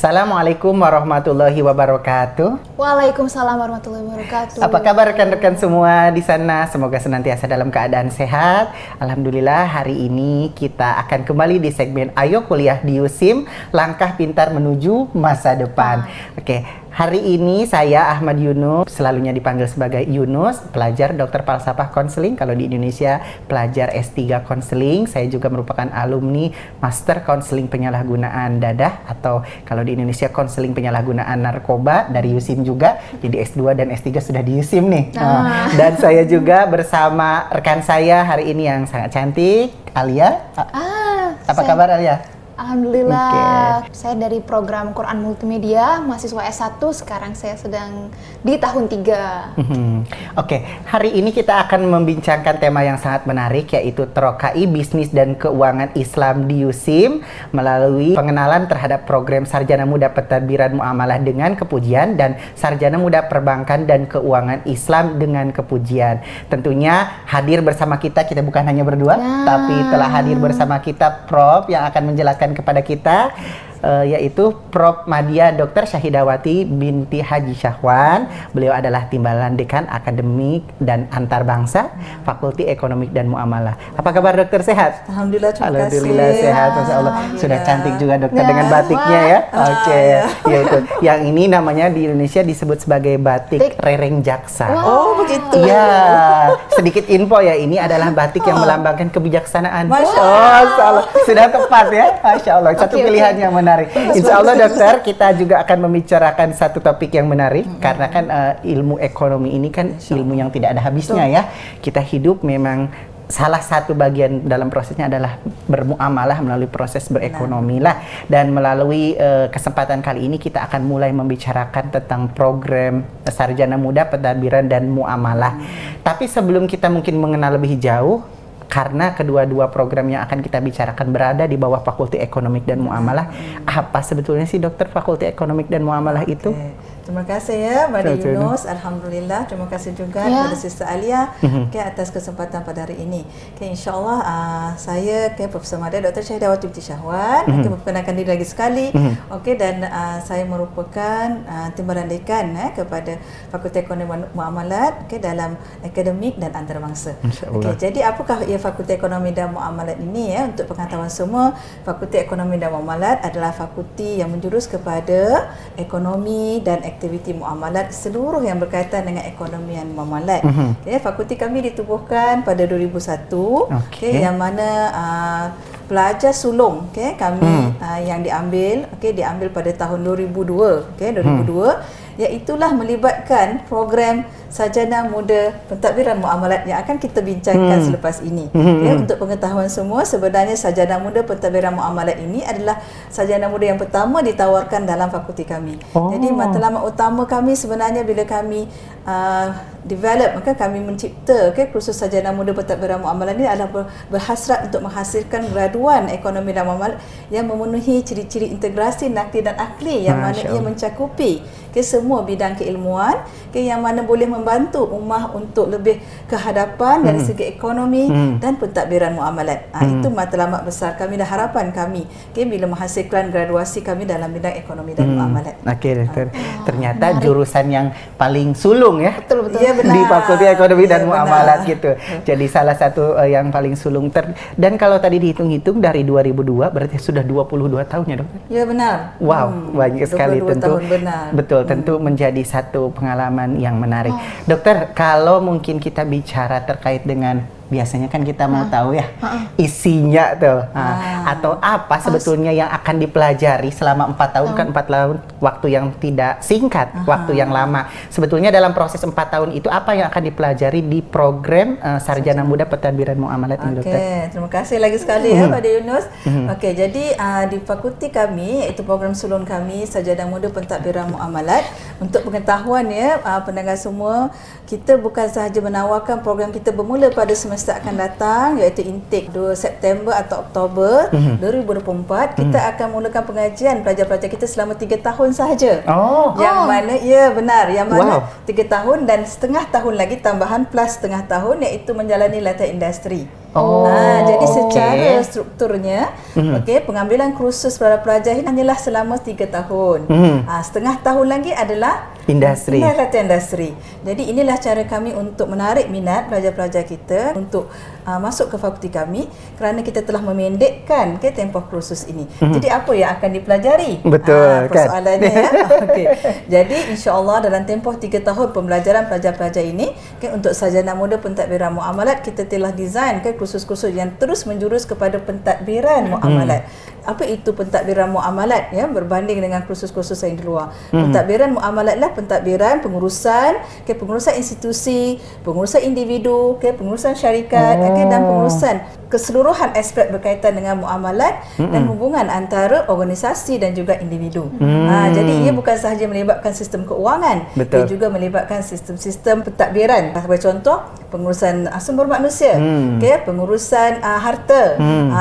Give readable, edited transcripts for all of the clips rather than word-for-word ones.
Assalamualaikum warahmatullahi wabarakatuh. Waalaikumsalam warahmatullahi wabarakatuh. Apa kabar rekan-rekan semua di sana? Semoga senantiasa dalam keadaan sehat. Alhamdulillah, hari ini kita akan kembali di segmen Ayo Kuliah di USIM, Langkah Pintar Menuju Masa Depan. Oke. Hari ini saya Ahmad Yunus, selalunya dipanggil sebagai Yunus, pelajar dokter falsafah konseling. Kalau di Indonesia pelajar S3 konseling. Saya juga merupakan alumni Master Konseling Penyalahgunaan Dadah, atau kalau di Indonesia konseling penyalahgunaan narkoba dari USIM juga. Jadi S2 dan S3 sudah di USIM nih. Dan saya juga bersama rekan saya hari ini yang sangat cantik, Alia. Apa kabar Alia? Alhamdulillah, saya dari program Quran Multimedia, mahasiswa S1, sekarang saya sedang di tahun 3. Oke, hari ini kita akan membincangkan tema yang sangat menarik, yaitu Terokai Bisnis dan Keuangan Islam di USIM melalui pengenalan terhadap program Sarjana Muda Pentadbiran Muamalah dengan Kepujian dan Sarjana Muda Perbankan dan Keuangan Islam dengan Kepujian. Tentunya hadir bersama kita bukan hanya berdua, tapi telah hadir bersama kita Prof yang akan menjelaskan kepada kita, yaitu Prof Madia Dr. Syahidawati binti Haji Syahwan. Beliau adalah Timbalan Dekan Akademik dan Antarbangsa Fakulti Ekonomi dan Muamalah. Apa kabar dokter, sehat? Alhamdulillah, terima kasih. Alhamdulillah sehat, Masya Allah. Sudah cantik juga dokter dengan batiknya ya. Oke, yaitu yang ini namanya di Indonesia disebut sebagai batik Rereng Jaksa. Oh begitu. Ya, sedikit info ya, ini adalah batik yang melambangkan kebijaksanaan. Masya Allah, sudah tepat ya. Masya Allah, satu pilihan yang menarik. Insya Allah dokter, kita juga akan membicarakan satu topik yang menarik, karena kan ilmu ekonomi ini kan ilmu yang tidak ada habisnya ya. Kita hidup memang salah satu bagian dalam prosesnya adalah bermuamalah melalui proses berekonomi lah. Dan melalui kesempatan kali ini kita akan mulai membicarakan tentang program Sarjana Muda Pentadbiran dan Muamalah. Tapi sebelum kita mungkin mengenal lebih jauh, karena kedua-dua program yang akan kita bicarakan berada di bawah Fakulti Ekonomi dan Muamalah, apa sebetulnya sih dokter Fakulti Ekonomi dan Muamalah itu? Terima kasih ya Mbak Yunus. Alhamdulillah, terima kasih juga kepada Sister Alia atas kesempatan pada hari ini. InsyaAllah saya Profesor Madia Dr. Syahidawati binti Syahwan, memperkenalkan diri lagi sekali. Dan saya merupakan Timbalan Dekan kepada Fakulti Ekonomi dan Muamalat dalam akademik dan antarabangsa. Jadi apakah Fakulti Ekonomi dan Muamalat ini ya? Untuk pengetahuan semua, Fakulti Ekonomi dan Muamalat adalah fakulti yang menjurus kepada ekonomi dan aktiviti muamalat seluruh yang berkaitan dengan ekonomian muamalat. Fakulti kami ditubuhkan pada 2001, yang mana pelajar sulung kami yang diambil pada tahun 2002, 2002, iaitulah melibatkan program Sarjana Muda Pentadbiran Muamalat yang akan kita bincangkan selepas ini. Untuk pengetahuan semua, sebenarnya Sarjana Muda Pentadbiran Muamalat ini adalah sarjana muda yang pertama ditawarkan dalam fakulti kami. Jadi matlamat utama kami sebenarnya bila kami develop, maka kami mencipta kursus Sarjana Muda Pentadbiran Muamalat ini adalah berhasrat untuk menghasilkan graduan ekonomi dan muamalat yang memenuhi ciri-ciri integrasi nakli dan akli, yang mana ia mencakupi semua bidang keilmuan yang mana boleh membantu ummah untuk lebih ke hadapan dari segi ekonomi dan pentadbiran muamalat. Itu matlamat besar kami dan harapan kami bila menghasilkan graduasi kami dalam bidang ekonomi dan muamalat. Dokter. Ternyata jurusan yang paling sulung ya. Betul. Ya, benar. Di Fakulti Ekonomi dan Muamalat gitu. Jadi salah satu yang paling sulung. Dan kalau tadi dihitung-hitung dari 2002 berarti sudah 22 tahun ya dokter? Ya benar. Wow, banyak sekali tentu. Tahun, benar. Betul, tentu menjadi satu pengalaman yang menarik. Dokter, kalau mungkin kita bicara terkait dengan, biasanya kan kita mau tahu ya isinya tuh, atau apa sebetulnya yang akan dipelajari selama 4 tahun, kan 4 tahun waktu yang tidak singkat, waktu yang lama. Sebetulnya dalam proses 4 tahun itu apa yang akan dipelajari di program Sarjana Muda Pentadbiran Muamalat ini, dokter? Terima kasih lagi sekali ya pada Yunus. Jadi di fakulti kami, iaitu program sulung kami Sarjana Muda Pentadbiran Muamalat, untuk pengetahuan ya pendengar semua, kita bukan sahaja menawarkan program kita bermula pada semester akan datang, iaitu intake 2 September atau Oktober 2024. Kita akan mulakan pengajian pelajar-pelajar kita selama 3 tahun sahaja. Yang mana, ya benar, yang mana 3 tahun dan setengah tahun lagi tambahan plus setengah tahun, iaitu menjalani latihan industri. Jadi secara strukturnya, pengambilan kursus para pelajar ini hanyalah selama 3 tahun. Setengah tahun lagi adalah industri. Jadi inilah cara kami untuk menarik minat pelajar-pelajar kita untuk masuk ke fakulti kami, kerana kita telah memendekkan tempoh kursus ini. Jadi apa yang akan dipelajari? Betul, persoalannya ya. Jadi insya-Allah dalam tempoh 3 tahun pembelajaran pelajar-pelajar ini, untuk sarjana muda pentadbiran muamalat, kita telah design kursus-kursus yang terus menjurus kepada pentadbiran muamalat. Apa itu pentadbiran muamalat ya, berbanding dengan kursus-kursus yang di luar. Pentadbiran muamalatlah pentadbiran pengurusan, pengurusan institusi, pengurusan individu, pengurusan syarikat, dan pengurusan keseluruhan aspek berkaitan dengan muamalat dan hubungan antara organisasi dan juga individu. Jadi ia bukan sahaja melibatkan sistem keuangan, ia juga melibatkan sistem-sistem pentadbiran. Sebagai contoh, pengurusan sumber manusia, pengurusan harta,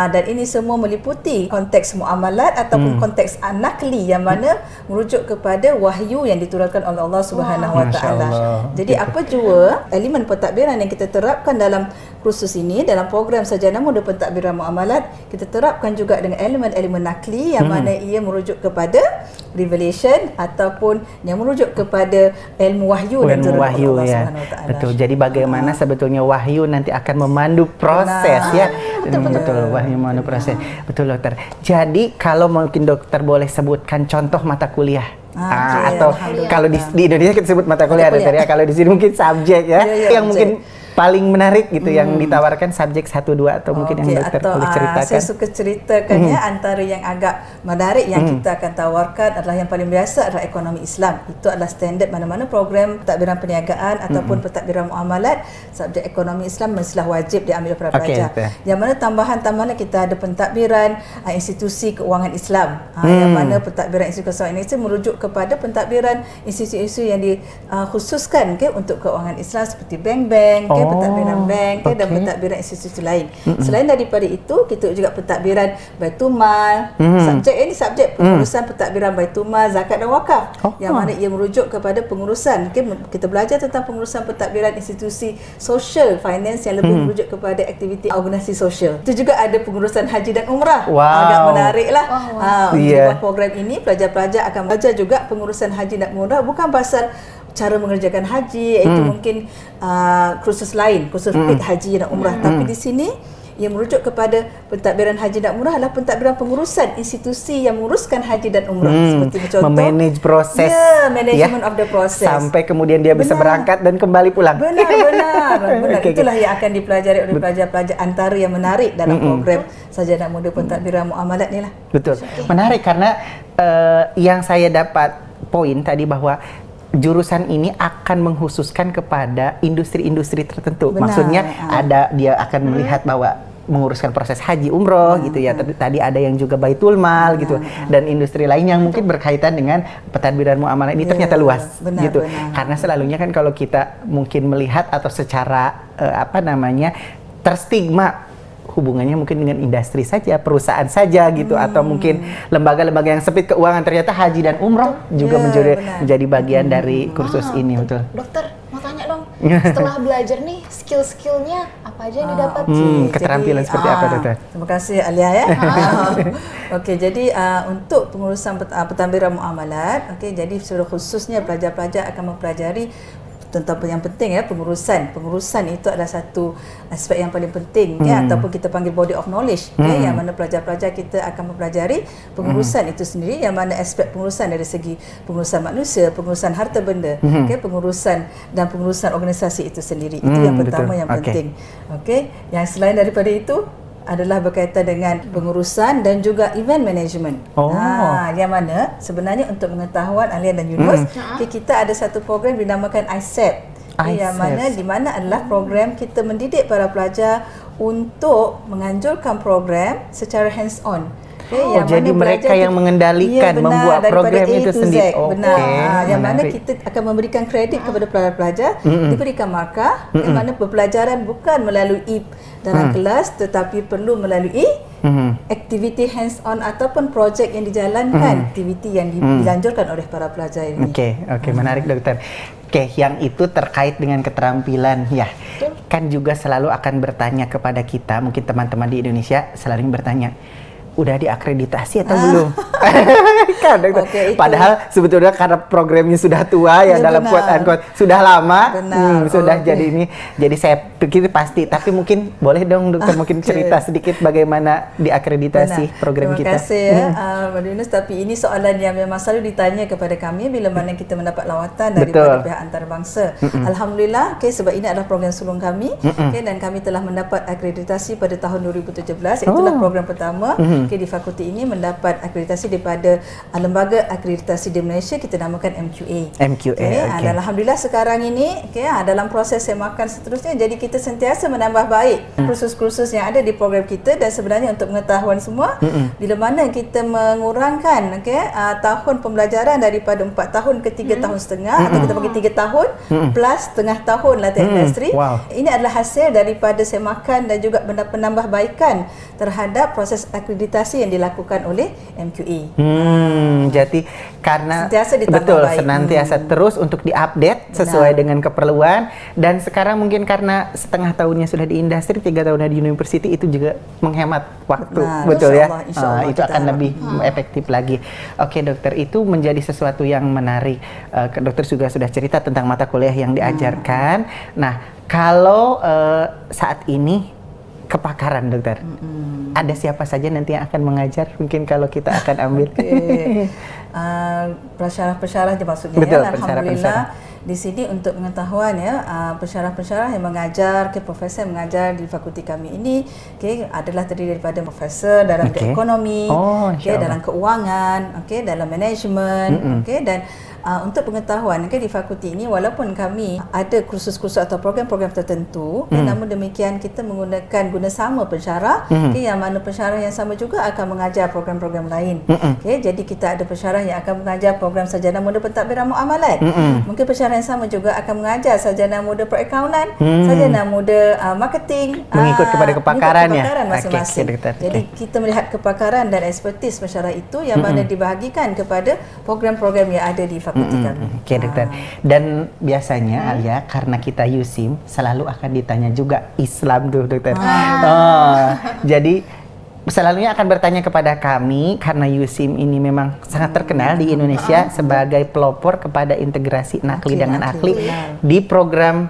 dan ini semua meliputi konteks muamalat ataupun konteks nakli, yang mana merujuk kepada wahyu yang diturunkan oleh Allah Subhanahu Wa Taala. Jadi apa jua elemen pentadbiran yang kita terapkan dalam kursus ini, dalam program sarjana muda pentadbiran muamalat, kita terapkan juga dengan elemen-elemen nakli, yang mana ia merujuk kepada revelation ataupun yang merujuk kepada ilmu wahyu dan Allah Subhanahu Wa Taala. Betul. Jadi bagaimana sebetulnya wahyu nanti akan memandu proses ya. Betul, wahyu memandu proses. Betul, dokter. Jadi kalau mungkin dokter boleh sebutkan contoh mata kuliah. Atau kalau di Indonesia kita sebut mata kuliah, dokter ya. Kalau di sini mungkin subjek ya, yang mungkin paling menarik gitu yang ditawarkan subjek 1, 2 atau mungkin yang dokter boleh ceritakan. Saya suka ceritakan ya, antara yang agak menarik yang kita akan tawarkan adalah yang paling biasa adalah ekonomi Islam. Itu adalah standard mana-mana program pentadbiran perniagaan ataupun pentadbiran muamalat, subjek ekonomi Islam mestilah wajib diambil para pelajar. Yang mana tambahan-tambahan kita ada pentadbiran institusi keuangan Islam, yang mana pentadbiran institusi keuangan Islam merujuk kepada pentadbiran institusi yang dikhususkan untuk keuangan Islam seperti bank-bank, pentadbiran bank dan pentadbiran institusi lain. Selain daripada itu, kita juga pentadbiran Baitulmal. Subjek ini subjek pengurusan pentadbiran Baitulmal, zakat dan wakaf, yang mana ia merujuk kepada pengurusan. Kita belajar tentang pengurusan pentadbiran institusi sosial, finance yang lebih merujuk kepada aktiviti organisasi sosial. Itu juga ada pengurusan haji dan umrah. Agak menariklah. Untuk program ini, pelajar-pelajar akan belajar juga pengurusan haji dan umrah, bukan pasal cara mengerjakan haji, iaitu mungkin kursus lain, kursus haji dan umrah, tapi di sini yang merujuk kepada pentadbiran haji dan umrah adalah pentadbiran pengurusan institusi yang menguruskan haji dan umrah, seperti contoh memanage proses, management of the process, sampai kemudian dia bisa berangkat dan kembali pulang. Benar. Itulah yang akan dipelajari oleh pelajar-pelajar, antara yang menarik dalam program sarjana muda pentadbiran muamalat ni lah. Betul. Menarik karena yang saya dapat poin tadi bahwa jurusan ini akan mengkhususkan kepada industri-industri tertentu. Maksudnya dia akan melihat bahwa menguruskan proses haji umroh gitu ya. Tadi ada yang juga baitul mal gitu, dan industri lain yang mungkin berkaitan dengan pentadbiran muamalah ini ternyata luas gitu. Karena selalunya kan kalau kita mungkin melihat atau secara terstigma hubungannya mungkin dengan industri saja, perusahaan saja gitu, atau mungkin lembaga-lembaga yang sempit keuangan. Ternyata haji dan umroh juga menjadi bagian dari kursus ini. Betul. Dokter, mau tanya dong, setelah belajar nih, skill-skillnya apa aja yang didapat? Keterampilan seperti apa, dokter? Terima kasih Alia ya. Okey, jadi untuk pengurusan pentadbiran muamalat, jadi secara khususnya pelajar-pelajar akan mempelajari tentang yang penting pengurusan itu adalah satu aspek yang paling penting ataupun kita panggil body of knowledge yang mana pelajar-pelajar kita akan mempelajari pengurusan itu sendiri, yang mana aspek pengurusan dari segi pengurusan manusia, pengurusan harta benda, pengurusan dan pengurusan organisasi itu sendiri. Itu yang pertama yang penting. Yang selain daripada itu adalah berkaitan dengan pengurusan dan juga event management. Yang mana sebenarnya untuk pengetahuan Alia dan Yunus, kita ada satu program dinamakan ISEP. Yang mana di mana adalah program kita mendidik para pelajar untuk menganjurkan program secara hands on. Jadi mereka yang mengendalikan, membuat program itu sendiri. Yang mana kita akan memberikan kredit kepada pelajar-pelajar, diberikan markah, yang mana pembelajaran bukan melalui dalam kelas, tetapi perlu melalui aktiviti hands-on ataupun projek yang dijalankan, aktiviti yang dilanjurkan oleh para pelajar ini. Oke, menarik dokter. Oke, yang itu terkait dengan keterampilan ya. Kan juga selalu akan bertanya kepada kita, mungkin teman-teman di Indonesia selalu bertanya, udah diakreditasi atau belum? Kan, dokter. Padahal sebetulnya karena programnya sudah tua ya, dalam quote unquote sudah lama, sudah jadi ini. Jadi saya pikir pasti, tapi mungkin boleh dong dokter mungkin cerita sedikit bagaimana diakreditasi program kita. Terima kasih ya, Mbak Yunus. Tapi ini soalan yang memang selalu ditanya kepada kami bila mana kita mendapat lawatan daripada pihak antarabangsa. Alhamdulillah, sebab ini adalah program sulung kami, dan kami telah mendapat akreditasi pada tahun 2017. Itulah program pertama. Di fakulti ini mendapat akreditasi daripada lembaga akreditasi di Malaysia, kita namakan MQA. Dan alhamdulillah sekarang ini dalam proses semakan seterusnya, jadi kita sentiasa menambah baik kursus-kursus yang ada di program kita. Dan sebenarnya untuk pengetahuan semua, bila mana kita mengurangkan tahun pembelajaran daripada 4 tahun ke 3 tahun setengah, atau kita bagi 3 tahun plus setengah tahun latihan industri, ini adalah hasil daripada semakan dan juga penambahbaikan terhadap proses akreditasi yang dilakukan oleh MQA. Jadi karena senantiasa senantiasa terus untuk diupdate sesuai dengan keperluan, dan sekarang mungkin karena setengah tahunnya sudah di industri, 3 tahunnya di university, itu juga menghemat waktu, betul ya? Itu akan lebih efektif lagi. Oke dokter, itu menjadi sesuatu yang menarik. Dokter juga sudah cerita tentang mata kuliah yang diajarkan. Nah, kalau saat ini kepakaran dokter, ada siapa saja nanti yang akan mengajar? Mungkin kalau kita akan ambil pensyarah-pensyarah maksudnya. Betul, alhamdulillah di sini untuk pengetahuan pensyarah-pensyarah yang mengajar, profesor yang mengajar di fakulti kami ini adalah terdiri daripada profesor dalam ekonomi, dalam keuangan, dalam manajemen, dan untuk pengetahuan di fakulti ini, walaupun kami ada kursus-kursus atau program-program tertentu, namun demikian kita menggunakan guna sama pensyarah, yang mana pensyarah yang sama juga akan mengajar program-program lain. Jadi kita ada pensyarah yang akan mengajar program sarjana muda pentadbiran muamalat. Mungkin pensyarah yang sama juga akan mengajar sarjana muda perakaunan, sarjana muda marketing, mengikut kepada kepakaran masing-masing. Jadi kita melihat kepakaran dan ekspertis pensyarah itu yang mana dibahagikan kepada program-program yang ada di fakulti kami. Oke dokter. Dan biasanya Alia, karena kita USIM, selalu akan ditanya juga Islam tuh dokter. Jadi selalunya akan bertanya kepada kami, karena USIM ini memang sangat terkenal di Indonesia sebagai pelopor kepada integrasi nakli dengan akli. Di program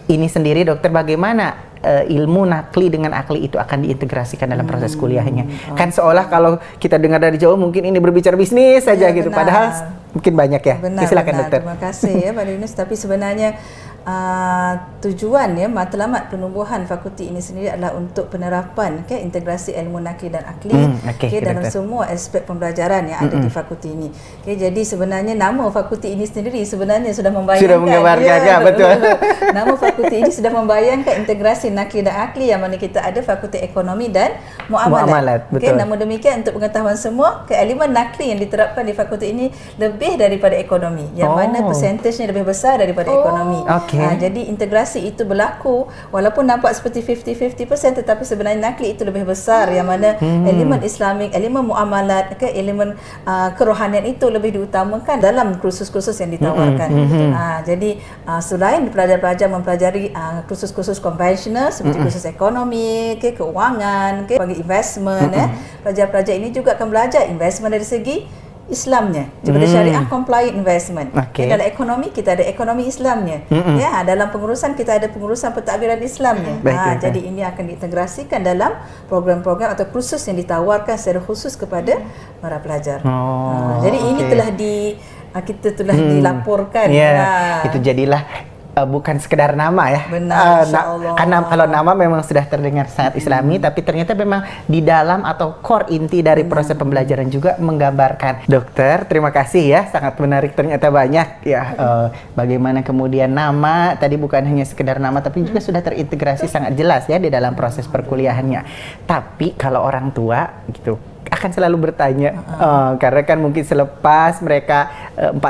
ini sendiri dokter, bagaimana ilmu nakli dengan akli itu akan diintegrasikan dalam proses kuliahnya? Kan seolah kalau kita dengar dari jauh mungkin ini berbicara bisnis saja gitu, padahal mungkin banyak ya. Silakan dokter. Terima kasih ya Pak Yunus. Tapi sebenarnya tujuan matlamat penumbuhan fakulti ini sendiri adalah untuk penerapan integrasi ilmu nakli dan akli dalam semua aspek pembelajaran yang ada di fakulti ini. Jadi sebenarnya nama fakulti ini sendiri sebenarnya sudah membayangkan, betul. Nama fakulti ini sudah membayangkan integrasi nakli dan akli, yang mana kita ada fakulti ekonomi dan muamalat. Namun demikian, untuk pengetahuan semua, keilmuan nakli yang diterapkan di fakulti ini lebih daripada ekonomi, yang mana persentasenya lebih besar daripada ekonomi. Jadi integrasi itu berlaku walaupun nampak seperti 50-50%, tetapi sebenarnya nakli itu lebih besar, yang mana elemen Islamik, elemen muamalat, elemen kerohanian itu lebih diutamakan dalam kursus-kursus yang ditawarkan. Jadi selain pelajar-pelajar mempelajari kursus-kursus konvensional seperti kursus ekonomi, keuangan, bagi investment, pelajar-pelajar ini juga akan belajar investment dari segi Islamnya, daripada syariah compliant investment. Dalam ekonomi kita ada ekonomi Islamnya. Dalam pengurusan kita ada pengurusan pentadbiran Islamnya. Jadi ini akan diintegrasikan dalam program-program atau kursus yang ditawarkan secara khusus kepada para pelajar. Jadi ini telah kita telah dilaporkan. Itu jadilah bukan sekedar nama ya. Benar, insyaallah. Karena kalau nama memang sudah terdengar sangat Islami, tapi ternyata memang di dalam atau core inti dari proses pembelajaran juga menggambarkan. Dokter, terima kasih ya, sangat menarik, ternyata banyak ya. Bagaimana kemudian nama tadi bukan hanya sekedar nama, tapi juga sudah terintegrasi sangat jelas ya di dalam proses perkuliahannya. Tapi kalau orang tua gitu, akan selalu bertanya karena kan mungkin selepas mereka 3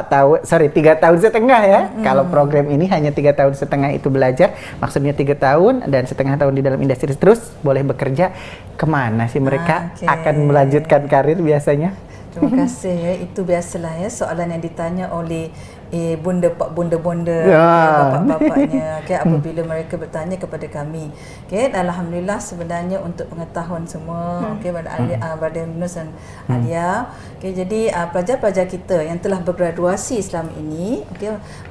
tahun setengah ya. Kalau program ini hanya 3 tahun setengah itu belajar, maksudnya 3 tahun dan setengah tahun di dalam industri terus boleh bekerja, kemana sih mereka akan melanjutkan karir biasanya? Terima kasih ya. Itu biasalah ya soalan yang ditanya oleh bunda-bunda, bapak-bapaknya apabila mereka bertanya kepada kami. Alhamdulillah sebenarnya untuk pengetahuan semua Brother Yunus dan Alia. Jadi pelajar-pelajar kita yang telah bergraduasi selama ini,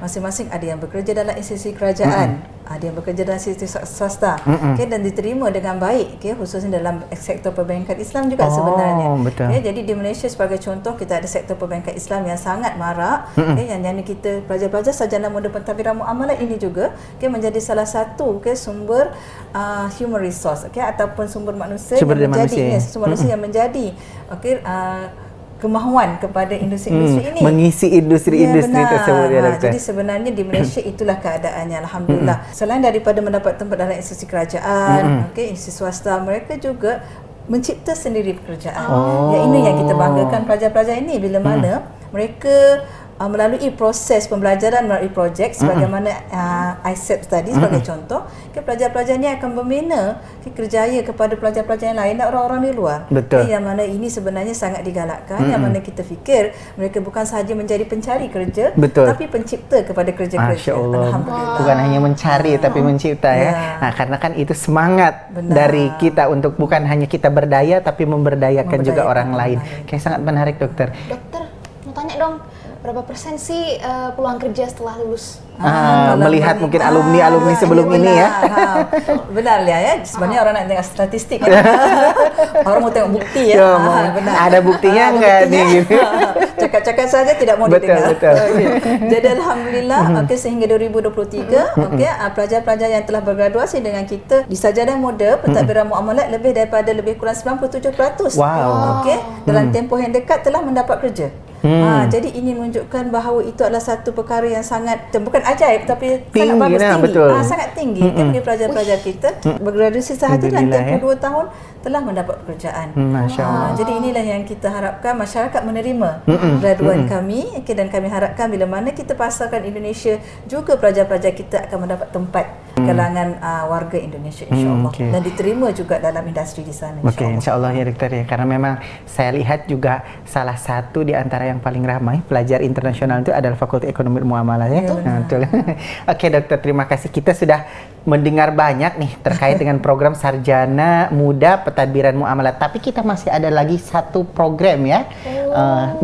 masing-masing ada yang bekerja dalam institusi kerajaan, ada yang bekerja dalam institusi swasta, dan diterima dengan baik, khususnya dalam sektor perbankan Islam juga sebenarnya. Jadi di Malaysia sebagai contoh, kita ada sektor perbankan Islam yang sangat marak, yang kita pelajar-pelajar sarjana muda pentadbiran muamalat ini juga menjadi salah satu sumber human resource ataupun sumber manusia yang menjadi kemahuan kepada industri-industri ini, mengisi industri-industri tersebut ya, Doktor. Jadi sebenarnya di Malaysia itulah keadaannya, alhamdulillah. Selain daripada mendapat tempat dalam institusi kerajaan, institusi swasta, mereka juga mencipta sendiri pekerjaan. Ini yang kita banggakan pelajar-pelajar ini, bila mana mereka melalui proses pembelajaran, melalui projek sebagaimana ISEP tadi sebagai contoh, pelajar-pelajar ini akan membina kerjaya kepada pelajar-pelajar yang lain dan orang-orang di luar. Yang mana ini sebenarnya sangat digalakkan, yang mana kita fikir mereka bukan sahaja menjadi pencari kerja, tapi pencipta kepada kerja-kerja. Alhamdulillah. Bukan hanya mencari tapi mencipta ya. Nah, karena kan itu semangat dari kita untuk bukan hanya kita berdaya tapi memberdayakan juga orang lain. Kayak sangat menarik, Dokter. Dokter, mau tanya dong, berapa persen sih peluang kerja setelah lulus? Melihat mungkin alumni sebelum ini ya. Benar ya. Sebenarnya orang nak tengok statistik. Orang mau tengok bukti ya. Benar. Ada buktinya enggak nih? Cakap-cakap saja tidak mau didengar. Jadi alhamdulillah sehingga 2023 pelajar-pelajar yang telah bergraduasi dengan kita di sarjana muda pentadbiran muamalat lebih kurang 97%. Dalam tempoh yang dekat telah mendapat kerja. Jadi ini menunjukkan bahawa itu adalah satu perkara yang sangat, bukan ajaib tapi tinggi, sangat bagus, tinggi. Betul. Sangat tinggi. Bagi pelajar-pelajar kita bergraduasi sahaja dalam tempoh 2 tahun telah mendapat pekerjaan. Masya Allah. Jadi inilah yang kita harapkan masyarakat menerima graduan kami, dan kami harapkan bila mana kita pasarkan Indonesia, juga pelajar-pelajar kita akan mendapat tempat kalangan warga Indonesia, insya-Allah, dan diterima juga dalam industri di sana, insya-Allah. Insya-Allah ya, Dokter ya. Karena memang saya lihat juga salah satu di antara yang paling ramai pelajar internasional itu adalah Fakultas Ekonomi Muamalah ya. Betul. Oke, Dokter, terima kasih. Kita sudah mendengar banyak nih terkait dengan program Sarjana Muda Pentadbiran Muamalat. Tapi kita masih ada lagi satu program ya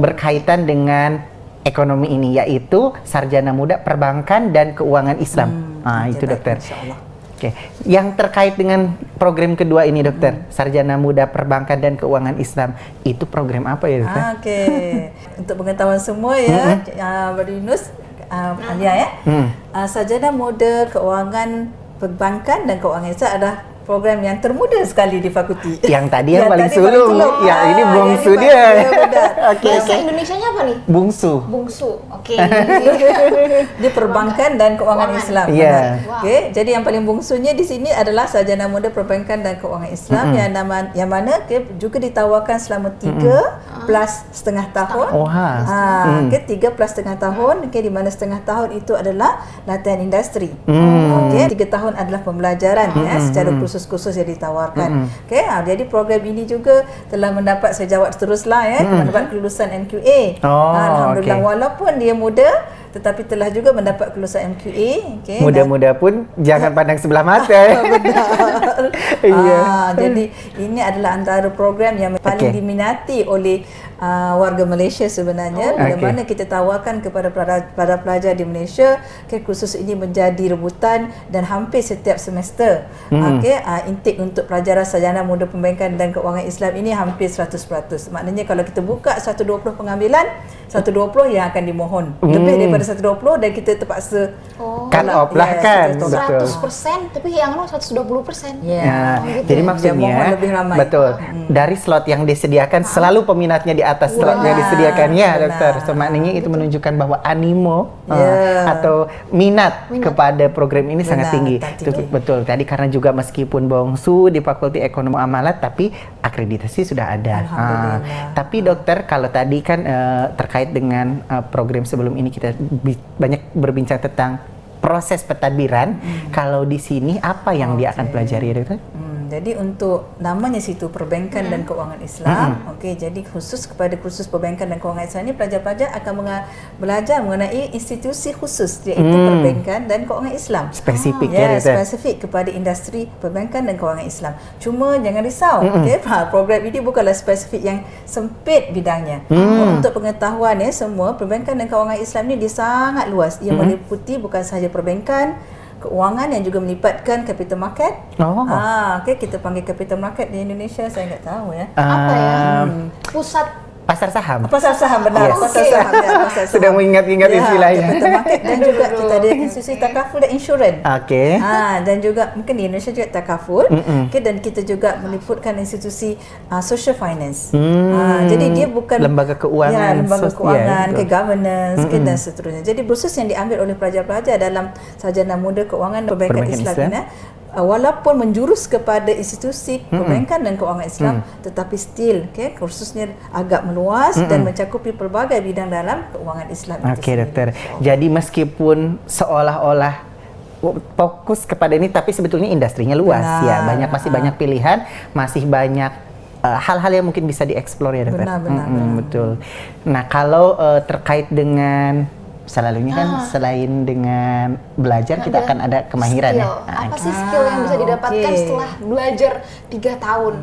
berkaitan dengan ekonomi ini, yaitu Sarjana Muda Perbankan dan Keuangan Islam. Itu Dokter. Yang terkait dengan program kedua ini, Dokter, Sarjana Muda Perbankan dan Keuangan Islam, itu program apa ya, Dokter? Untuk pengetahuan semua ya, Brother Yunus, Alia ya, Sarjana Muda Keuangan Perbankan dan Keuangan Islam adalah program yang termuda sekali di fakulti. Yang tadi yang paling sulung. Ya, ini bungsu dia. Bahasa Indonesianya apa nih? Bungsu. Dia perbankan dan keuangan Islam. Jadi yang paling bungsunya di sini adalah Sarjana Muda Perbankan dan Keuangan Islam yang mana juga ditawarkan selama 3 plus setengah tahun. 3 plus setengah tahun, di mana setengah tahun itu adalah latihan industri. 3 tahun adalah pembelajaran secara khusus yang ditawarkan. Jadi program ini juga telah mendapat, saya jawab teruslah mendapat kelulusan MQA. Alhamdulillah, walaupun dia muda tetapi telah juga mendapat kelulusan MQA. Muda-muda pun jangan pandang sebelah mata. Jadi ini adalah antara program yang paling diminati oleh warga Malaysia sebenarnya, bila mana kita tawarkan kepada para pelajar di Malaysia. Khusus ini menjadi rebutan dan hampir setiap semester. Intake untuk pelajaran Sarjana Muda Perbankan dan Keuangan Islam ini hampir 100%. Maknanya kalau kita buka 120 pengambilan, 120 yang akan dimohon. Lebih daripada 120 dan kita terpaksa cut off lah kan. 100%, tapi yang 120%. Jadi maksudnya betul, dari slot yang disediakan selalu peminatnya di atas slot yang disediakan ya, dokter. So maknanya itu menunjukkan bahwa animo atau minat kepada program ini sangat tinggi. Itu betul. Tadi karena juga meskipun bongsu di Fakulti Ekonomi Amalat, tapi akreditasi sudah ada. Tapi dokter, kalau tadi kan terkait dengan program sebelum ini kita banyak berbincang tentang proses pentadbiran. Kalau di sini apa yang dia akan pelajari ya, dokter? Jadi untuk namanya situ perbankan dan keuangan Islam. Okey, jadi khusus kepada kursus perbankan dan keuangan Islam ini pelajar-pelajar akan belajar mengenai institusi khusus iaitu perbankan dan keuangan Islam. Spesifik spesifik kepada industri perbankan dan keuangan Islam. Cuma jangan risau, program ini bukanlah spesifik yang sempit bidangnya. Untuk pengetahuan semua perbankan dan keuangan Islam ini dia sangat luas. Ia meliputi bukan sahaja perbankan, keuangan yang juga melibatkan capital market. Kita panggil capital market di Indonesia, saya enggak tahu ya. Apa ya? Pusat pasar saham. Pasar saham, benar. Pasar saham, pasar saham. Sudah mengingat-ingat istilahnya. Capital market dan juga kita ada institusi takaful dan insurans. Dan juga mungkin di Indonesia juga takaful. Dan kita juga meliputkan institusi social finance. Jadi dia bukan lembaga keuangan, lembaga keuangan, governance, dan seterusnya. Jadi khusus yang diambil oleh pelajar-pelajar dalam sarjana muda keuangan dan perbankan Islam ini, walaupun menjurus kepada institusi perbankan dan keuangan Islam, tetapi still kursusnya agak meluas dan mencakupi pelbagai bidang dalam keuangan Islam itu sendiri. Dokter. Jadi meskipun seolah-olah fokus kepada ini, tapi sebetulnya industrinya luas ya. Masih banyak pilihan, masih banyak hal-hal yang mungkin bisa dieksplor ya, dokter. Benar. Betul. Nah, kalau terkait dengan selalunya kan selain dengan belajar kita akan ada kemahiran skill. Apa sih skill yang bisa didapatkan setelah belajar 3 tahun?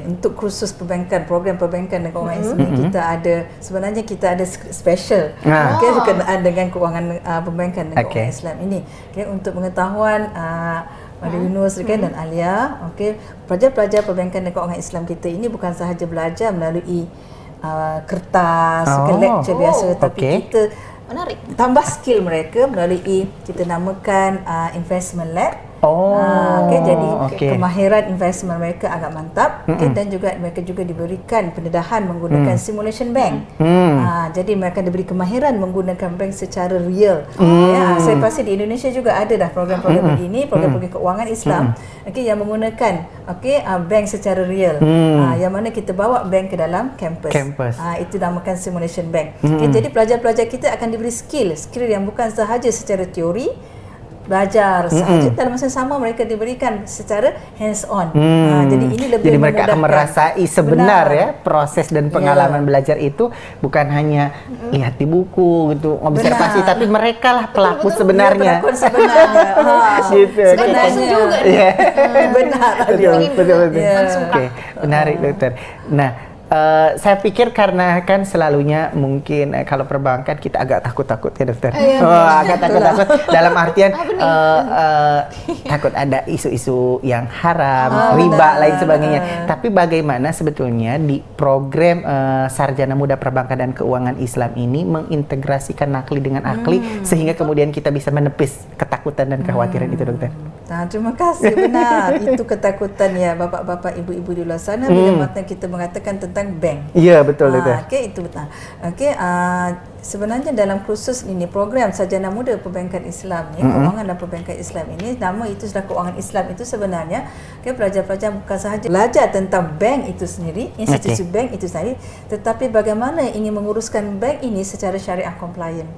Untuk kursus perbankan, program perbankan dan keuangan Islam ini kita ada special berkenaan dengan keuangan perbankan dan keuangan Islam ini. Untuk pengetahuan Pada Yunus dan Alia, pelajar-pelajar perbankan dan keuangan Islam kita ini bukan sahaja belajar melalui kertas, lecture biasa, tapi kita menarik tambah skill mereka melalui kita namakan investment lab. Jadi kemahiran investment mereka agak mantap, dan juga mereka juga diberikan pendedahan menggunakan simulation bank. Jadi mereka diberi kemahiran menggunakan bank secara real. Saya pasti di Indonesia juga ada dah program-program begini, program-program keuangan Islam yang menggunakan bank secara real, yang mana kita bawa bank ke dalam kampus. Itu namakan simulation bank. Jadi pelajar-pelajar kita akan diberi skill yang bukan sahaja secara teori belajar sahaja, dalam masa sama mereka diberikan secara hands on. Jadi ini lebih mereka akan merasai sebenar proses dan pengalaman belajar itu bukan hanya lihat di buku gitu, observasi, tapi mereka lah pelaku sebenarnya. Sebenarnya juga. Benar. Betul. Menarik, dokter. Nah, saya pikir karena kan selalunya mungkin kalau perbankan kita agak takut-takut ya, dokter. Agak takut-takut dalam artian takut ada isu-isu yang haram, riba, lain sebagainya. Tapi bagaimana sebetulnya di program Sarjana Muda Perbankan dan Keuangan Islam ini mengintegrasikan nakli dengan akli sehingga kemudian kita bisa menepis ketakutan dan kekhawatiran itu, dokter? Terima kasih, benar. Itu ketakutan ya bapak-bapak, ibu-ibu di luar sana bila kita mengatakan tentang bank. Iya, betul itu. Itu betul. Sebenarnya dalam kursus ini, program Sarjana Muda Perbankan Islam ni, keuangan dan perbankan Islam ini, nama itu sudah keuangan Islam itu sebenarnya pelajar-pelajar bukan sahaja belajar tentang bank itu sendiri, institusi bank itu sendiri, tetapi bagaimana ingin menguruskan bank ini secara syariah compliant.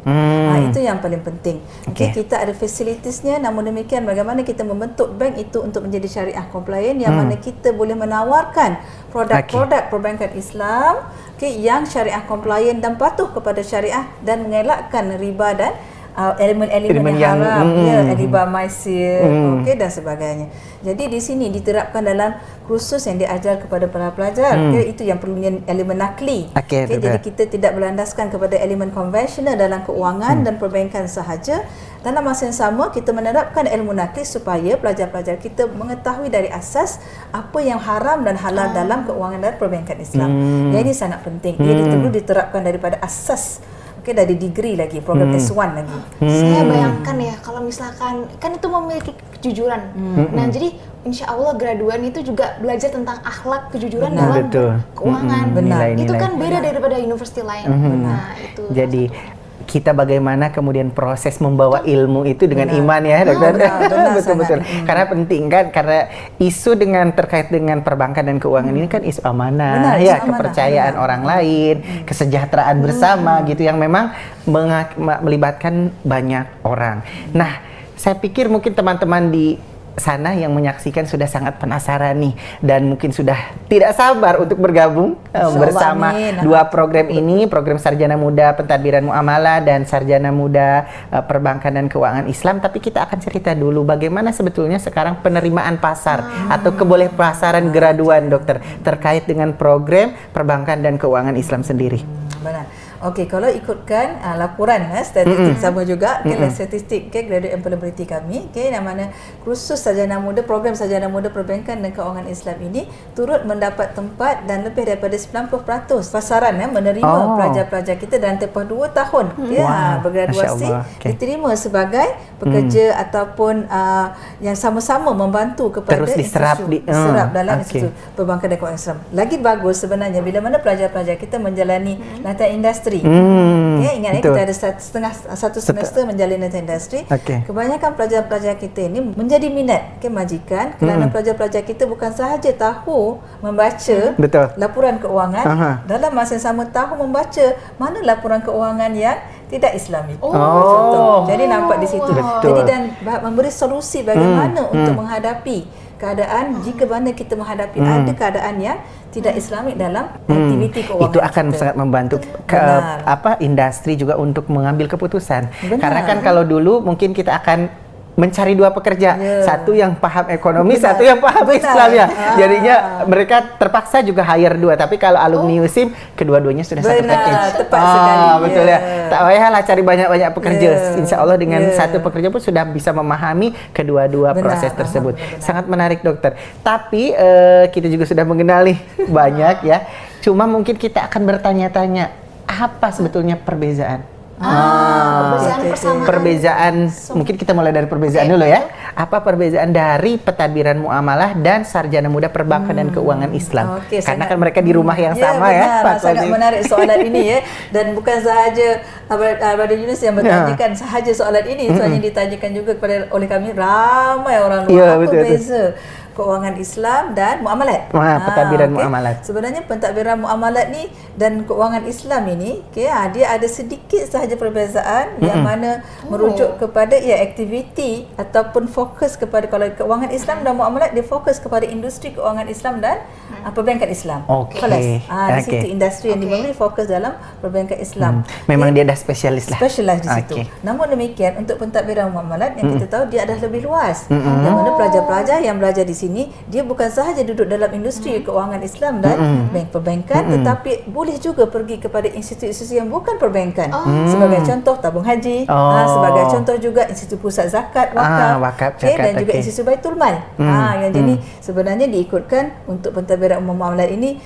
Itu yang paling penting. Kita ada fasilitasnya, namun demikian bagaimana kita membentuk bank itu untuk menjadi syariah compliant, yang mana kita boleh menawarkan produk-produk perbankan Islam yang syariah compliant dan patuh kepada syariah dan mengelakkan riba dan elemen-elemen yang haram, riba maisir, dan sebagainya. Jadi di sini diterapkan dalam kursus yang diajar kepada para pelajar, itu yang perlunya elemen nakli. Jadi kita tidak berlandaskan kepada elemen konvensional dalam keuangan dan perbankan sahaja. Dalam masa yang sama, kita menerapkan ilmu nakli supaya pelajar-pelajar kita mengetahui dari asas apa yang haram dan halal dalam keuangan dan perbankan Islam. Jadi sangat penting. Ia perlu diterapkan daripada asas. Dari degree lagi, program S1 lagi. Saya bayangkan ya, kalau misalkan kan itu memiliki kejujuran. Nah, jadi insya Allah graduan itu juga belajar tentang akhlak, kejujuran Benar. dalam Betul. keuangan. Benar. Itu Nilai-nilai. kan beda daripada university lain. Nah, itu. Jadi kita bagaimana kemudian proses membawa ilmu itu dengan iman ya, Dokter. benar, Betul-betul. sangat. Karena penting kan, karena isu terkait dengan perbankan dan keuangan ini kan isu amanah, Benar, ya, isu amanah. kepercayaan orang lain, kesejahteraan bersama gitu yang memang melibatkan banyak orang. Nah, saya pikir mungkin teman-teman di sana yang menyaksikan sudah sangat penasaran nih dan mungkin sudah tidak sabar untuk bergabung Insyaallah, bersama amin. dua program ini, program Sarjana Muda Pentadbiran Muamalah dan Sarjana Muda Perbankan dan Keuangan Islam. Tapi kita akan cerita dulu bagaimana sebetulnya sekarang penerimaan pasar atau kebolehpasaran graduan, Dokter, terkait dengan program Perbankan dan Keuangan Islam sendiri. Benar. Okey, kalau ikutkan laporan statistik sama juga, statistik graduate employability kami, yang mana kursus Sarjana Muda, program Sarjana Muda Perbankan dan Keuangan Islam ini turut mendapat tempat dan lebih daripada 90% pasaran menerima pelajar-pelajar kita dalam tempoh 2 tahun bergraduasi, Masya Allah. Okay. diterima sebagai pekerja ataupun yang sama-sama membantu kepada Terus diserap diserap dalam institusi Perbankan dan Keuangan Islam. Lagi bagus sebenarnya bila mana pelajar-pelajar kita menjalani latihan industri. Ingat kita ada satu semester menjalani latihan industri. Kebanyakan pelajar-pelajar kita ini menjadi minat majikan kerana pelajar-pelajar kita bukan sahaja tahu membaca laporan keuangan, dalam masa yang sama tahu membaca mana laporan keuangan yang tidak Islami. Contoh. Jadi nampak di situ. Jadi dan memberi solusi bagaimana untuk menghadapi keadaan jika mana kita menghadapi ada keadaan yang tidak Islamik dalam aktiviti keuangan. Itu akan kita. sangat membantu industri juga untuk mengambil keputusan. Benar. Karena kan kalau dulu mungkin kita akan mencari dua pekerja, satu yang paham ekonomi, satu yang paham Islam ya. Jadinya mereka terpaksa juga hire dua. Tapi kalau alumni USIM, kedua-duanya sudah satu package. Tepat sekali. Betul ya. Tak payahlah cari banyak-banyak pekerja. Insya Allah dengan satu pekerja pun sudah bisa memahami kedua-dua proses tersebut. Sangat menarik, Dokter. Tapi kita juga sudah mengenali banyak ya. Cuma mungkin kita akan bertanya-tanya, apa sebetulnya perbezaan? Perbezaan mungkin kita mulai dari perbezaan dulu ya. Apa perbezaan dari Pentadbiran Muamalah dan Sarjana Muda Perbankan dan Keuangan Islam? Karena kan mereka di rumah yang sama ya. Benar, sangat menarik soalan ini ya. Dan bukan sahaja Brother Yunus yang bertanyakan sahaja soalan ini, soalnya ditanyakan juga kepada oleh kami ramai orang luar. Apa beza keuangan Islam dan muamalat? Pentadbiran muamalat. Sebenarnya pentadbiran muamalat ni dan keuangan Islam ini, dia ada sedikit sahaja perbezaan yang mana merujuk kepada aktiviti ataupun fokus kepada, kalau keuangan Islam dan muamalat dia fokus kepada industri keuangan Islam dan perbankan Islam. Di situ industri yang dimiliki fokus dalam perbankan Islam. Memang dia dah spesialis lah. Spesialis di situ. Namun demikian untuk pentadbiran muamalat yang kita tahu dia adalah lebih luas. Yang mana pelajar-pelajar yang belajar di sini dia bukan sahaja duduk dalam industri keuangan Islam dan bank perbankan, tetapi boleh juga pergi kepada institusi-institusi yang bukan perbankan. Sebagai contoh tabung haji, sebagai contoh juga institusi pusat zakat, wakaf, dan juga institusi Baitul Mal. Yang jadi sebenarnya diikutkan untuk pentadbiran muamalat ini,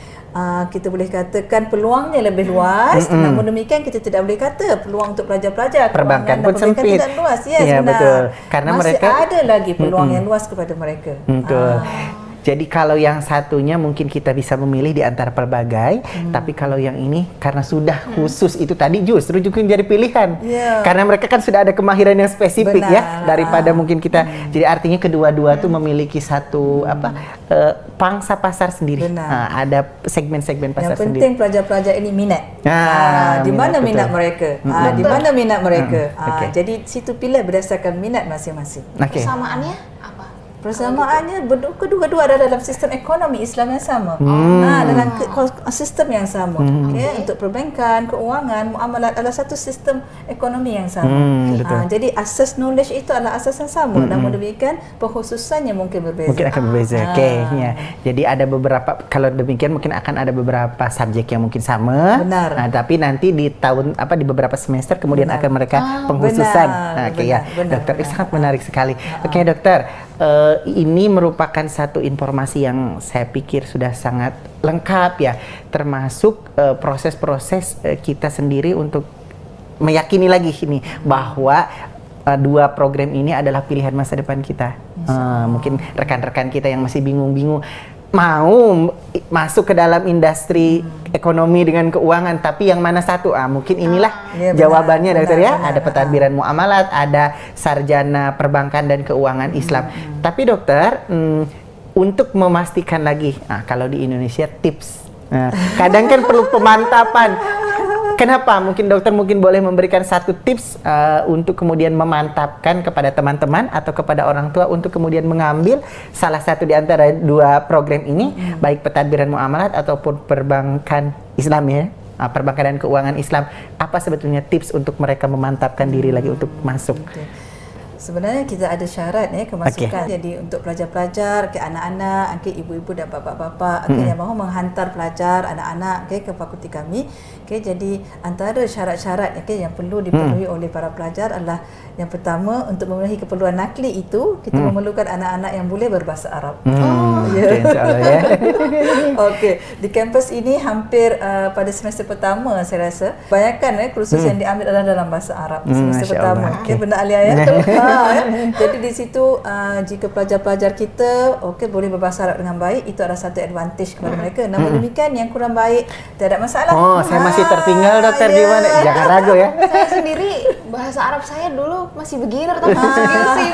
kita boleh katakan peluangnya lebih luas. Namun demikian kita tidak boleh kata peluang untuk pelajar-pelajar perbankan pun sempit. Tidak luas. Ya, betul. Karena masih mereka ada lagi peluang yang luas kepada mereka. Betul. Jadi kalau yang satunya mungkin kita bisa memilih di antara pelbagai, tapi kalau yang ini karena sudah khusus itu tadi justru juga menjadi pilihan. Karena mereka kan sudah ada kemahiran yang spesifik ya daripada mungkin kita. Jadi artinya kedua-dua tuh memiliki satu pangsa pasar sendiri. Ada segmen-segmen pasar sendiri. Yang penting pelajar-pelajar ini minat. Di mana minat mereka? Di mana minat mereka? Jadi situ pilih berdasarkan minat masing-masing. Persamaannya apa? Persamaannya kedua-dua ada dalam sistem ekonomi Islam yang sama. Dalam sistem yang sama. Untuk perbankan, keuangan, muamalat adalah satu sistem ekonomi yang sama. Jadi asas knowledge itu adalah asas yang sama. Namun demikian pengkhususannya mungkin berbeza. Mungkin akan berbeza. Jadi ada beberapa, kalau demikian mungkin akan ada beberapa subjek yang mungkin sama. Benar. Tapi nanti di tahun di beberapa semester kemudian akan mereka pengkhususan. Dokter, sangat menarik sekali. Dokter, ini merupakan satu informasi yang saya pikir sudah sangat lengkap ya, termasuk proses-proses kita sendiri untuk meyakini lagi ini bahwa dua program ini adalah pilihan masa depan kita. Mungkin rekan-rekan kita yang masih bingung-bingung mau masuk ke dalam industri ekonomi dengan keuangan, tapi yang mana satu? Mungkin inilah jawabannya, dokter ya. Ada pentadbiran muamalat, ada sarjana perbankan dan keuangan Islam. Tapi dokter, untuk memastikan lagi, kalau di Indonesia tips, kadang kan perlu pemantapan. Kenapa? Mungkin dokter boleh memberikan satu tips untuk kemudian memantapkan kepada teman-teman atau kepada orang tua untuk kemudian mengambil salah satu di antara dua program ini, baik pentadbiran muamalat ataupun perbankan Islam ya, perbankan dan keuangan Islam. Apa sebetulnya tips untuk mereka memantapkan diri lagi untuk masuk? Sebenarnya kita ada syarat kemasukan. Jadi untuk pelajar-pelajar, anak-anak, ibu-ibu dan bapa-bapa yang mahu menghantar pelajar, anak-anak ke fakulti kami. Jadi antara syarat-syarat yang perlu dipenuhi oleh para pelajar adalah yang pertama, untuk memenuhi keperluan nakli itu kita memerlukan anak-anak yang boleh berbahasa Arab. Di kampus ini hampir pada semester pertama saya rasa banyakkan kursus yang diambil adalah dalam bahasa Arab semester pertama. Benar Alia ya? Jadi di situ jika pelajar-pelajar kita boleh berbahasa Arab dengan baik, itu adalah satu advantage kepada mereka. Namun demikian yang kurang baik tidak ada masalah. Saya masih tertinggal dokter di mana? Jangan ragu ya. Saya sendiri bahasa Arab saya dulu masih beginner tapi skill sih.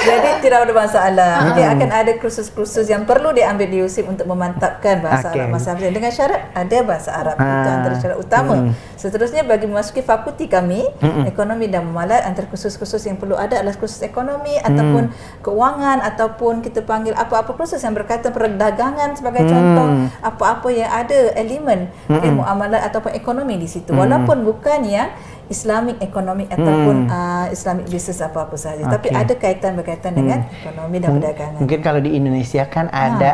Jadi tidak ada masalah. Akan ada kursus-kursus yang perlu diambil di USIM untuk memantapkan bahasa Arab masing-masing dengan syarat ada bahasa Arab. Itu antara syarat utama. Seterusnya bagi memasuki fakulti kami, ekonomi dan muamalat, antara kursus-kursus yang perlu ada adalah kursus ekonomi ataupun keuangan ataupun kita panggil apa-apa kursus yang berkaitan perdagangan sebagai contoh, apa-apa yang ada elemen muamalat ataupun ekonomi di situ, walaupun bukan yang Islamic ekonomi ataupun Islamic business apa-apa saja, tapi ada berkaitan dengan ekonomi dan perdagangan. Mungkin kalau di Indonesia kan ada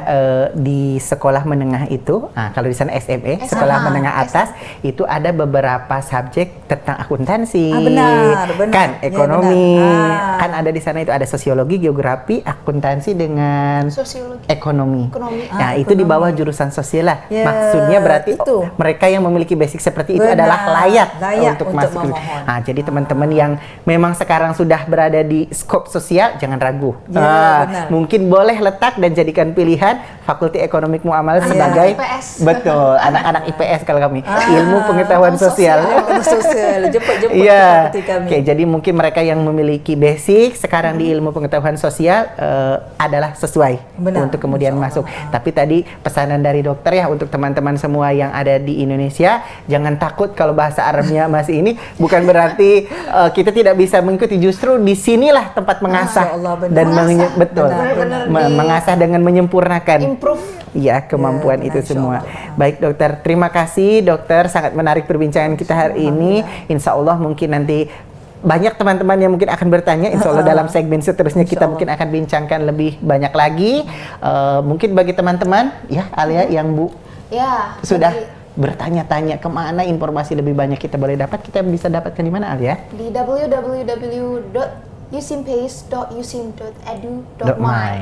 di sekolah menengah itu, kalau di sana SMA, sekolah menengah atas, itu ada beberapa subjek tentang akuntansi, benar. Kan ekonomi, kan ada di sana itu ada sosiologi, geografi, akuntansi dengan ekonomi. Nah itu di bawah jurusan sosial lah. Maksudnya berarti mereka yang memiliki basic seperti itu adalah layak untuk masuk. Jadi teman-teman yang memang sekarang sudah berada di skop sosial, jangan ragu. Mungkin boleh letak dan jadikan pilihan Fakulti Ekonomi Muamalah sebagai IPS. Betul, anak-anak IPS kalau kami. Ilmu Pengetahuan Sosial. Jemput fakulti kami. Jadi mungkin mereka yang memiliki basic sekarang di Ilmu Pengetahuan Sosial adalah sesuai untuk kemudian masuk. Tapi tadi pesanan dari dokter ya untuk teman-teman semua yang ada di Indonesia, jangan takut kalau bahasa Arabnya masih ini. Bukan berarti kita tidak bisa mengikuti, justru di sinilah tempat mengasah dan mengasah dengan menyempurnakan kemampuan itu semua. Baik dokter, terima kasih dokter, sangat menarik perbincangan kita hari ini. Insya Allah mungkin nanti banyak teman-teman yang mungkin akan bertanya, insya Allah dalam segmen seterusnya kita mungkin akan bincangkan lebih banyak lagi. Mungkin bagi teman-teman ya Alia yang sudah bertanya-tanya kemana informasi lebih banyak kita boleh dapat, kita bisa dapatkan di mana Alia? Di www.usimpace.usim.edu.my.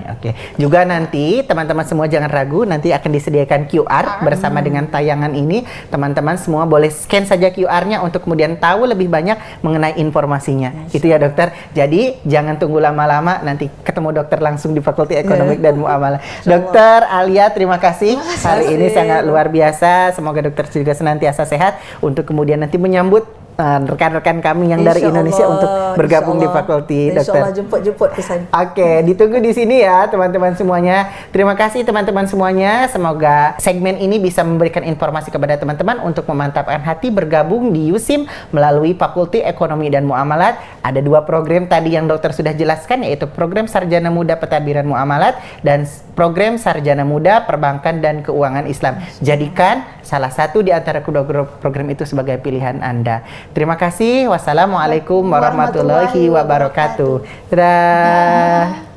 Juga nanti teman-teman semua jangan ragu, nanti akan disediakan QR bersama dengan tayangan ini. Teman-teman semua boleh scan saja QR-nya untuk kemudian tahu lebih banyak mengenai informasinya. Itu ya dokter. Jadi jangan tunggu lama-lama, nanti ketemu dokter langsung di Fakulti Ekonomi dan Muamalah. Dokter Alia, terima kasih. Hari ini sangat luar biasa. Semoga dokter juga senantiasa sehat untuk kemudian nanti menyambut rekan-rekan kami yang dari Indonesia untuk bergabung di Fakulti Dokter. Jemput ke sana. Ditunggu di sini ya teman-teman semuanya. Terima kasih teman-teman semuanya. Semoga segmen ini bisa memberikan informasi kepada teman-teman untuk memantapkan hati bergabung di USIM melalui Fakulti Ekonomi dan Muamalat. Ada dua program tadi yang dokter sudah jelaskan, yaitu program Sarjana Muda Pentadbiran Muamalat dan program Sarjana Muda Perbankan dan Keuangan Islam. Jadikan salah satu di antara kedua program itu sebagai pilihan Anda. Terima kasih. Wassalamualaikum warahmatullahi wabarakatuh. Dadah.